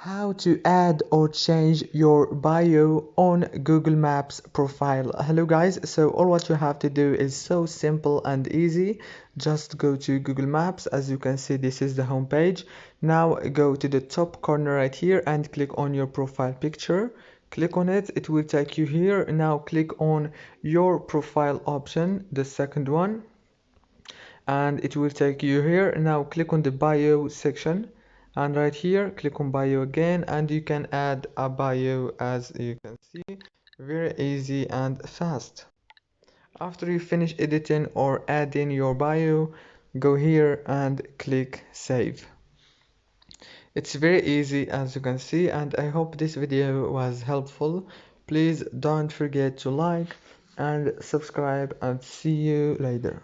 How to add or change your bio on Google Maps profile. Hello guys, so all what you have to do is so simple and easy. Just go to Google Maps. As you can see, this is the home page. Now go to the top corner right here and click on your profile picture. Click on it, it will take you here. Now click on your profile option, the second one, and it will take you here. Now click on the bio section, and right here click on bio again, and you can add a bio. As you can see, very easy and fast. After you finish editing or adding your bio, go here and click save. It's very easy, as you can see, and I hope this video was helpful. Please don't forget to like and subscribe, and see you later.